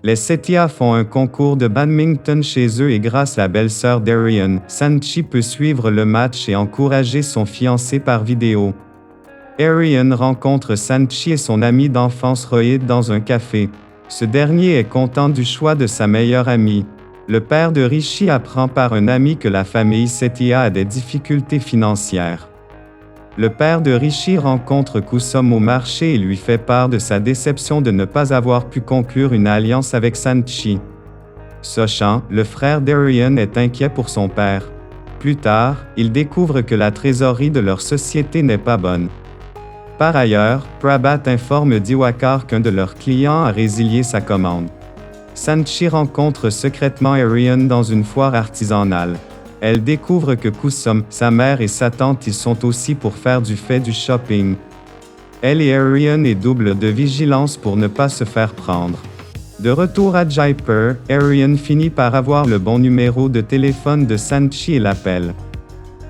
Les Setia font un concours de badminton chez eux et grâce à la belle-sœur d'Arion, Sanchi peut suivre le match et encourager son fiancé par vidéo. Arion rencontre Sanchi et son ami d'enfance Rohit dans un café. Ce dernier est content du choix de sa meilleure amie. Le père de Rishi apprend par un ami que la famille Setia a des difficultés financières. Le père de Rishi rencontre Kusum au marché et lui fait part de sa déception de ne pas avoir pu conclure une alliance avec Sanchi. Sochan, le frère d'Arion, est inquiet pour son père. Plus tard, il découvre que la trésorerie de leur société n'est pas bonne. Par ailleurs, Prabhat informe Diwakar qu'un de leurs clients a résilié sa commande. Sanchi rencontre secrètement Arion dans une foire artisanale. Elle découvre que Kusum, sa mère et sa tante y sont aussi pour faire du shopping. Elle et Arion est double de vigilance pour ne pas se faire prendre. De retour à Jaipur, Arion finit par avoir le bon numéro de téléphone de Sanchi et l'appelle.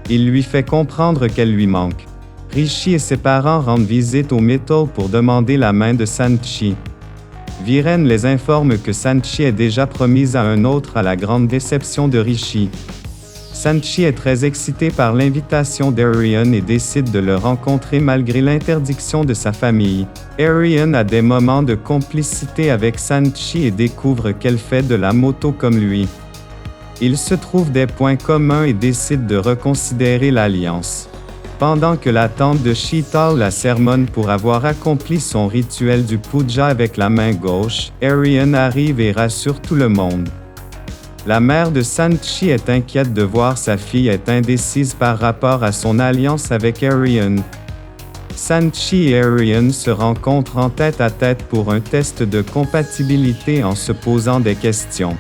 Il lui fait comprendre qu'elle lui manque. Rishi et ses parents rendent visite au Mittal pour demander la main de Sanchi. Viren les informe que Sanchi est déjà promise à un autre à la grande déception de Rishi. Sanchi est très excité par l'invitation d'Arion et décide de le rencontrer malgré l'interdiction de sa famille. Arion a des moments de complicité avec Sanchi et découvre qu'elle fait de la moto comme lui. Ils se trouvent des points communs et décident de reconsidérer l'alliance. Pendant que la tante de Sheetal la sermonne pour avoir accompli son rituel du puja avec la main gauche, Arion arrive et rassure tout le monde. La mère de Sanchi est inquiète de voir sa fille est indécise par rapport à son alliance avec Arion. Sanchi et Arion se rencontrent en tête-à-tête pour un test de compatibilité en se posant des questions.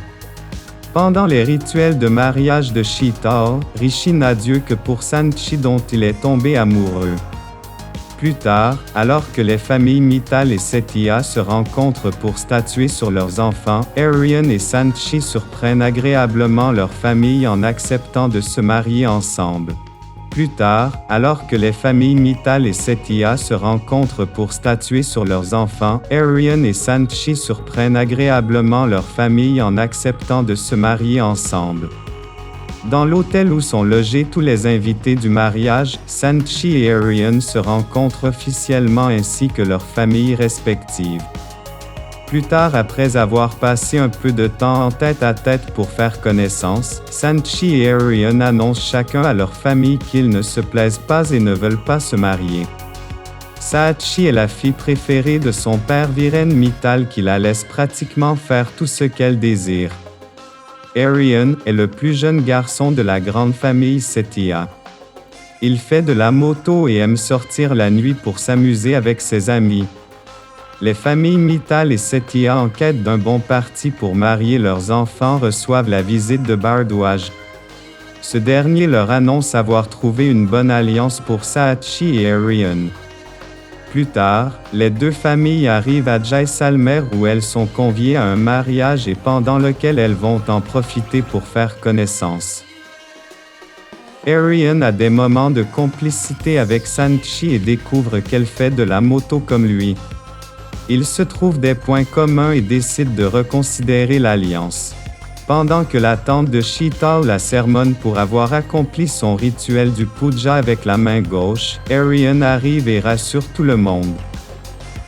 Pendant les rituels de mariage de Sheetal, Rishi n'a Dieu que pour Sanchi dont il est tombé amoureux. Plus tard, alors que les familles Mittal et Setia se rencontrent pour statuer sur leurs enfants, Arion et Sanchi surprennent agréablement leur famille en acceptant de se marier ensemble. Plus tard, alors que les familles Mittal et Setia se rencontrent pour statuer sur leurs enfants, Arion et Sanchi surprennent agréablement leur famille en acceptant de se marier ensemble. Dans l'hôtel où sont logés tous les invités du mariage, Sanchi et Arion se rencontrent officiellement ainsi que leurs familles respectives. Plus tard, après avoir passé un peu de temps en tête-à-tête pour faire connaissance, Sanchi et Arion annoncent chacun à leur famille qu'ils ne se plaisent pas et ne veulent pas se marier. Sachi est la fille préférée de son père Viren Mittal qui la laisse pratiquement faire tout ce qu'elle désire. Arion est le plus jeune garçon de la grande famille Setia. Il fait de la moto et aime sortir la nuit pour s'amuser avec ses amis. Les familles Mittal et Setia en quête d'un bon parti pour marier leurs enfants reçoivent la visite de Bhardwaj. Ce dernier leur annonce avoir trouvé une bonne alliance pour Sachi et Arion. Plus tard, les deux familles arrivent à Jaisalmer où elles sont conviées à un mariage et pendant lequel elles vont en profiter pour faire connaissance. Arion a des moments de complicité avec Sanchi et découvre qu'elle fait de la moto comme lui. Ils se trouvent des points communs et décident de reconsidérer l'alliance. Pendant que la tante de Sheetal la sermonne pour avoir accompli son rituel du puja avec la main gauche, Arion arrive et rassure tout le monde.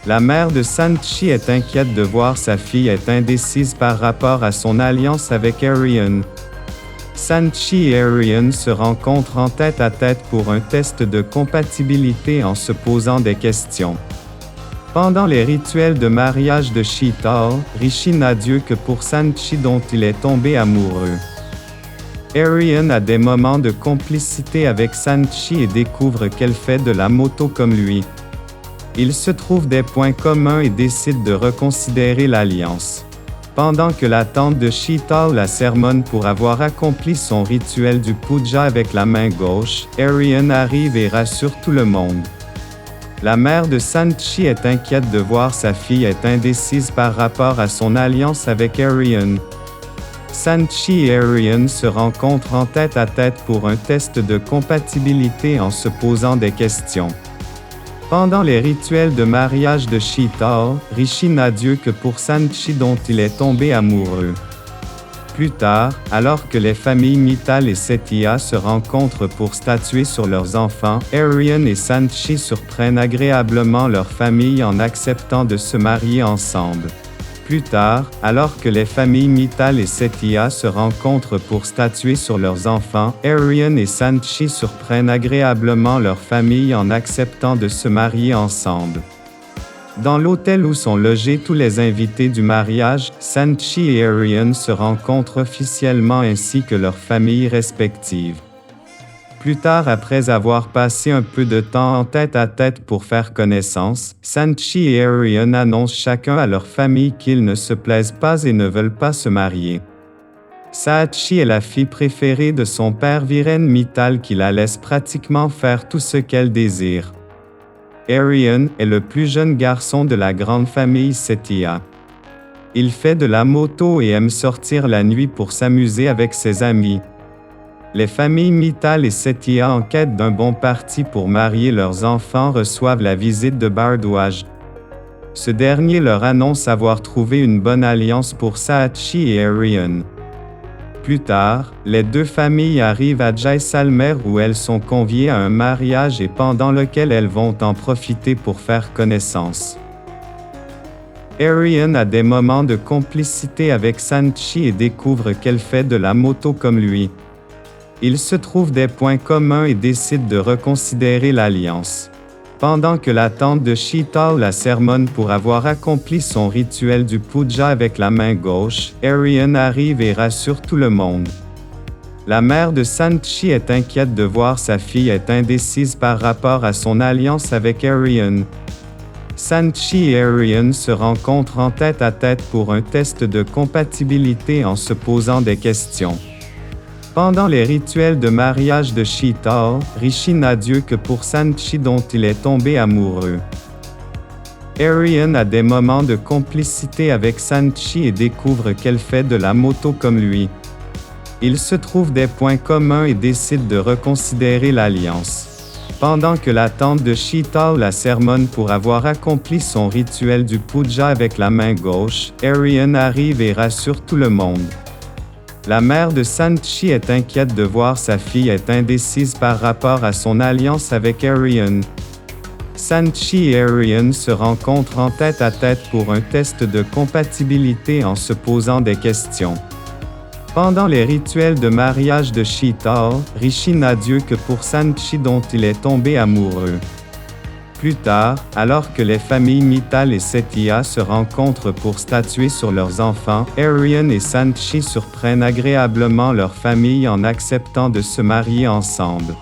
La mère de Sanchi est inquiète de voir sa fille est indécise par rapport à son alliance avec Arion. Sanchi et Arion se rencontrent en tête-à-tête pour un test de compatibilité en se posant des questions. Pendant les rituels de mariage de Sheetal, Rishi n'a Dieu que pour Sanchi dont il est tombé amoureux. Arion a des moments de complicité avec Sanchi et découvre qu'elle fait de la moto comme lui. Ils se trouvent des points communs et décident de reconsidérer l'alliance. Pendant que la tante de Sheetal la sermonne pour avoir accompli son rituel du puja avec la main gauche, Arion arrive et rassure tout le monde. La mère de Sanchi est inquiète de voir sa fille est indécise par rapport à son alliance avec Arion. Sanchi et Arion se rencontrent en tête-à-tête pour un test de compatibilité en se posant des questions. Pendant les rituels de mariage de Sheetal, Rishi n'a Dieu que pour Sanchi dont il est tombé amoureux. Plus tard, alors que les familles Mittal et Setia se rencontrent pour statuer sur leurs enfants, Aryan et Sanchi surprennent agréablement leur famille en acceptant de se marier ensemble. Plus tard, alors que les familles Mittal et Setia se rencontrent pour statuer sur leurs enfants, Aryan et Sanchi surprennent agréablement leur famille en acceptant de se marier ensemble. Dans l'hôtel où sont logés tous les invités du mariage, Sanchi et Aryan se rencontrent officiellement ainsi que leurs familles respectives. Plus tard, après avoir passé un peu de temps en tête-à-tête pour faire connaissance, Sanchi et Aryan annoncent chacun à leur famille qu'ils ne se plaisent pas et ne veulent pas se marier. Saatchi est la fille préférée de son père Viren Mittal qui la laisse pratiquement faire tout ce qu'elle désire. Aryan est le plus jeune garçon de la grande famille Setia. Il fait de la moto et aime sortir la nuit pour s'amuser avec ses amis. Les familles Mittal et Setia en quête d'un bon parti pour marier leurs enfants reçoivent la visite de Bhardwaj. Ce dernier leur annonce avoir trouvé une bonne alliance pour Saatchi et Aryan. Plus tard, les deux familles arrivent à Jaisalmer où elles sont conviées à un mariage et pendant lequel elles vont en profiter pour faire connaissance. Aryan a des moments de complicité avec Sanchi et découvre qu'elle fait de la moto comme lui. Ils se trouvent des points communs et décident de reconsidérer l'alliance. Pendant que la tante de Sheetal la sermonne pour avoir accompli son rituel du puja avec la main gauche, Aryan arrive et rassure tout le monde. La mère de Sanchi est inquiète de voir sa fille est indécise par rapport à son alliance avec Aryan. Sanchi et Aryan se rencontrent en tête-à-tête pour un test de compatibilité en se posant des questions. Pendant les rituels de mariage de Sheetal, Rishi n'a Dieu que pour Sanchi dont il est tombé amoureux. Aryan a des moments de complicité avec Sanchi et découvre qu'elle fait de la moto comme lui. Ils se trouvent des points communs et décident de reconsidérer l'alliance. Pendant que la tante de Sheetal la sermonne pour avoir accompli son rituel du puja avec la main gauche, Aryan arrive et rassure tout le monde. La mère de Sanchi est inquiète de voir sa fille est indécise par rapport à son alliance avec Aryan. Sanchi et Aryan se rencontrent en tête-à-tête pour un test de compatibilité en se posant des questions. Pendant les rituels de mariage de Sheetal, Rishi n'a Dieu que pour Sanchi dont il est tombé amoureux. Plus tard, alors que les familles Mittal et Setia se rencontrent pour statuer sur leurs enfants, Aryan et Sanchi surprennent agréablement leur famille en acceptant de se marier ensemble.